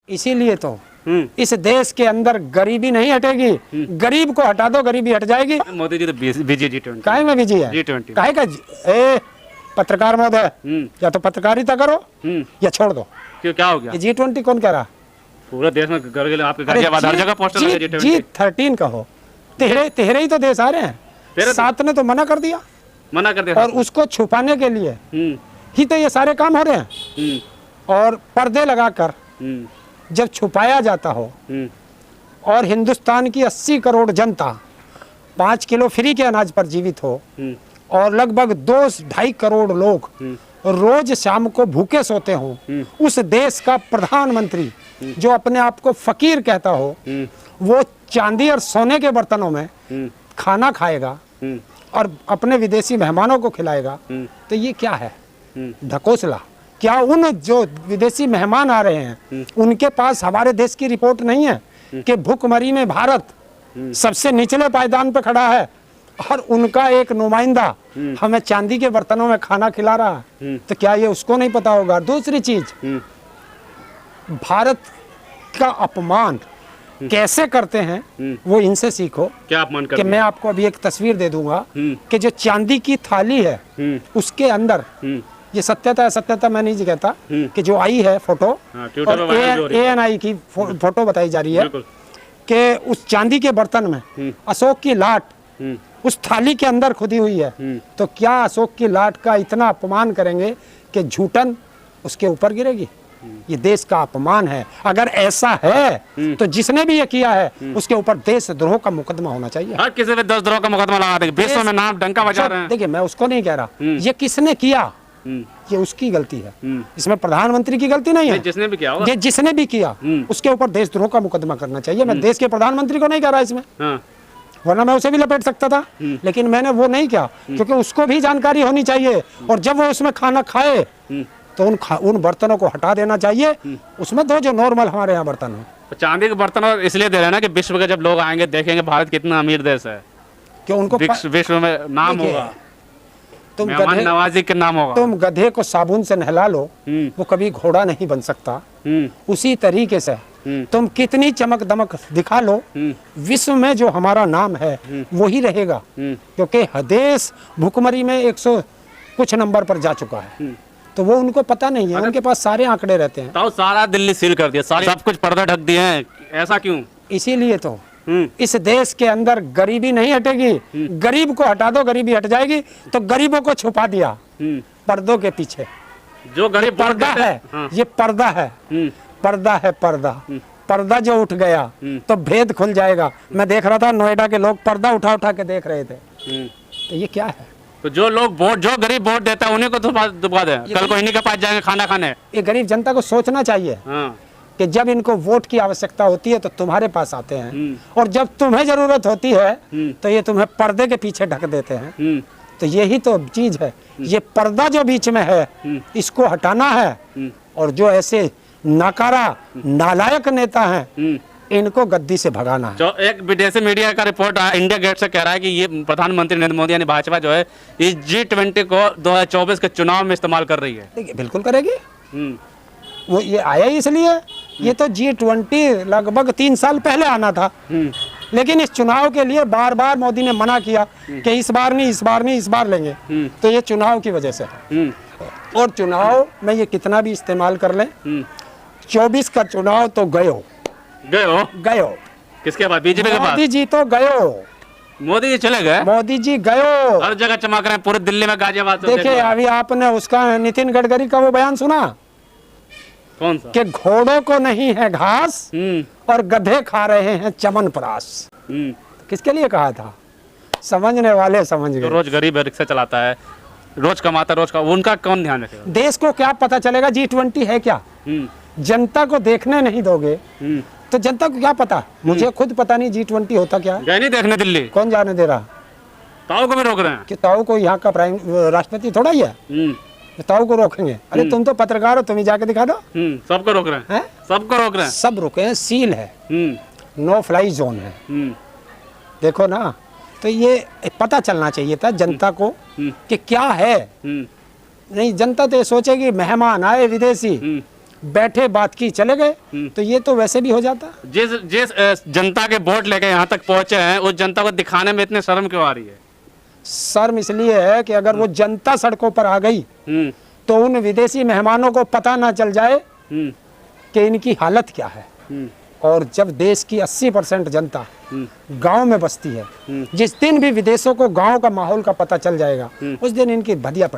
इसीलिए तो इस देश के अंदर गरीबी नहीं हटेगी। गरीब को हटा दो, गरीबी हट जाएगी। मोदी जी तो बिजी G20 काहे में बिजी है? G20 काहे का ए पत्रकार महोदय, या तो पत्रकारिता करो या छोड़ दो। क्यों, क्या हो गया? ये G20 कौन कह रहा? पूरे देश में घर के आपके घर के बाद हर जगह पोस्टर लगे G20। G13 कहो, तेरे ही तो देश आ रहे हैं। सात ने तो मना कर दिया, मना कर दिया, और उसको छुपाने के लिए ही तो ये सारे काम हो रहे हैं। और पर्दे लगाकर जब छुपाया जाता हो, और हिंदुस्तान की 80 करोड़ जनता 5 किलो फ्री के अनाज पर जीवित हो, और लगभग 2-2.5 करोड़ लोग रोज शाम को भूखे सोते हो, उस देश का प्रधानमंत्री जो अपने आप को फकीर कहता हो, वो चांदी और सोने के बर्तनों में खाना खाएगा और अपने विदेशी मेहमानों को खिलाएगा, तो ये क्या है? ढकोसला। क्या उन जो विदेशी मेहमान आ रहे हैं उनके पास हमारे देश की रिपोर्ट नहीं है कि भूखमरी में भारत सबसे निचले पायदान पर खड़ा है, और उनका एक नुमाइंदा हमें चांदी के बर्तनों में खाना खिला रहा है? तो क्या ये उसको नहीं पता होगा? दूसरी चीज, भारत का अपमान कैसे करते हैं वो इनसे सीखो। क्या अपमान कि मैं आपको अभी एक तस्वीर दे दूंगा कि जो चांदी की थाली है उसके अंदर, ये सत्यता है, सत्यता मैं नहीं कहता, कि जो आई है फोटो, और ANI की फोटो बताई जा रही है कि उस चांदी के बर्तन में अशोक की लाट उस थाली के अंदर खुदी हुई है। तो क्या अशोक की लाट का इतना अपमान करेंगे कि झूठन उसके ऊपर गिरेगी? ये देश का अपमान है। अगर ऐसा है तो जिसने भी ये किया है उसके ऊपर देशद्रोह का मुकदमा होना चाहिए। हर किसी पे देशद्रोह का मुकदमा लगा देंगे, विश्व में नाम डंका बजा रहे हैं। देखिए, मैं उसको नहीं कह रहा, ये किसने किया ये उसकी गलती है, इसमें प्रधानमंत्री की गलती नहीं है। जिसने भी किया होगा, ये जिसने भी किया उसके ऊपर देशद्रोह का मुकदमा करना चाहिए। मैं देश के प्रधानमंत्री को नहीं कह रहा इसमें, वरना मैं उसे भी लपेट सकता था, लेकिन मैंने वो नहीं किया, क्योंकि उसको भी जानकारी होनी चाहिए। और जब वो उसमें खाना खाए तो उन बर्तनों को हटा देना चाहिए, उसमें दो जो नॉर्मल हमारे यहाँ बर्तन है। चांदी के बर्तन इसलिए दे रहे हैं ना कि विश्व के जब लोग आएंगे देखेंगे भारत कितना अमीर देश है, कि उनको विश्व में नाम होगा, तुम मेहमान नवाजी के नाम होगा। तुम गधे को साबुन से नहला लो, वो कभी घोड़ा नहीं बन सकता। उसी तरीके से तुम कितनी चमक दमक दिखा लो, विश्व में जो हमारा नाम है वही रहेगा, क्योंकि देश भुखमरी में 100 कुछ नंबर पर जा चुका है। तो वो उनको पता नहीं है, उनके पास सारे आंकड़े रहते हैं। तो सारा दिल्ली सील कर दिया, सब कुछ पर्दा ढक दिए हैं, ऐसा क्यों? इसीलिए तो इस देश के अंदर गरीबी नहीं हटेगी। गरीब को हटा दो, गरीबी हट जाएगी। तो गरीबों को छुपा दिया पर्दों के पीछे। जो गरीब पर्दा है, ये पर्दा है, पर्दा है, पर्दा जो उठ गया तो भेद खुल जाएगा। मैं देख रहा था नोएडा के लोग पर्दा उठा उठा के देख रहे थे। तो ये क्या है? तो जो लोग जो गरीब वोट देता है उन्हीं को दुबा दे, कल को इन्हीं के पास जाएंगे खाना खाने। ये गरीब जनता को सोचना चाहिए कि जब इनको वोट की आवश्यकता होती है तो तुम्हारे पास आते हैं, और जब तुम्हें जरूरत होती है तो ये तुम्हें पर्दे के पीछे ढक देते हैं। तो यही तो चीज है, ये पर्दा जो बीच में है इसको हटाना है। और जो ऐसे नाकारा नालायक नेता हैं इनको गद्दी से भगाना है। जो एक विदेशी मीडिया का रिपोर्ट इंडिया गेट से कह रहा है कि ये प्रधानमंत्री नरेंद्र मोदी यानी भाजपा जो है इस G20 को 2024 के चुनाव में इस्तेमाल कर रही है। देखिए, बिल्कुल करेगी। वो ये आया इसलिए, ये तो G20 लगभग 3 साल पहले आना था, लेकिन इस चुनाव के लिए बार बार मोदी ने मना किया कि इस बार नहीं, इस बार नहीं, इस बार लेंगे। तो ये चुनाव की वजह से है। और चुनाव में ये कितना भी इस्तेमाल कर लें, 24 का चुनाव तो गयो। किसके पास? बीजेपी के पास? मोदी जी तो गयो। मोदी जी चले गए? मोदी जी गयो, हर जगह चमक रहे हैं, पूरे दिल्ली में, गाजियाबाद। देखिए, अभी आपने उसका नितिन गडकरी का वो बयान सुना? कौन सा? कि घोड़ों को नहीं है घास और गधे खा रहे हैं चमनप्राश। किसके लिए कहा था? समझने वाले समझ गए। तो रोज गरीब रिक्शा चलाता है, रोज कमाता, उनका कौन ध्यान रखेगा? देश को क्या पता चलेगा G20 है क्या? जनता को देखने नहीं दोगे तो जनता को क्या पता? मुझे खुद पता नहीं G20 होता क्या। गए नहीं देखने दिल्ली? कौन जाने दे रहा? ताऊ को भी रोक रहे हैं। कि ताऊ को यहाँ का राष्ट्रपति थोड़ा ही है, ताऊ को रोकेंगे? अरे तुम तो पत्रकार हो, तुम ही जाके दिखा दो। सबको रोक रहे हैं, सबको रोक रहे हैं, सब रुके हैं, सील है, नो फ्लाई जोन है। देखो ना, तो ये पता चलना चाहिए था जनता को कि क्या है। नहीं, जनता तो ये सोचेगी मेहमान आए विदेशी बैठे बात की चले गए, तो ये तो वैसे भी हो जाता। जिस जिस जनता के वोट लेके यहाँ तक पहुंचे हैं, उस जनता को दिखाने में इतने शर्म क्यों आ रही है? शर्म इसलिए है कि अगर वो जनता सड़कों पर आ गई तो उन विदेशी मेहमानों को पता ना चल जाए कि इनकी हालत क्या है। और जब देश की 80% जनता गांव में बसती है, जिस दिन भी विदेशों को गांव का माहौल का पता चल जाएगा, उस दिन इनकी भदिया पड़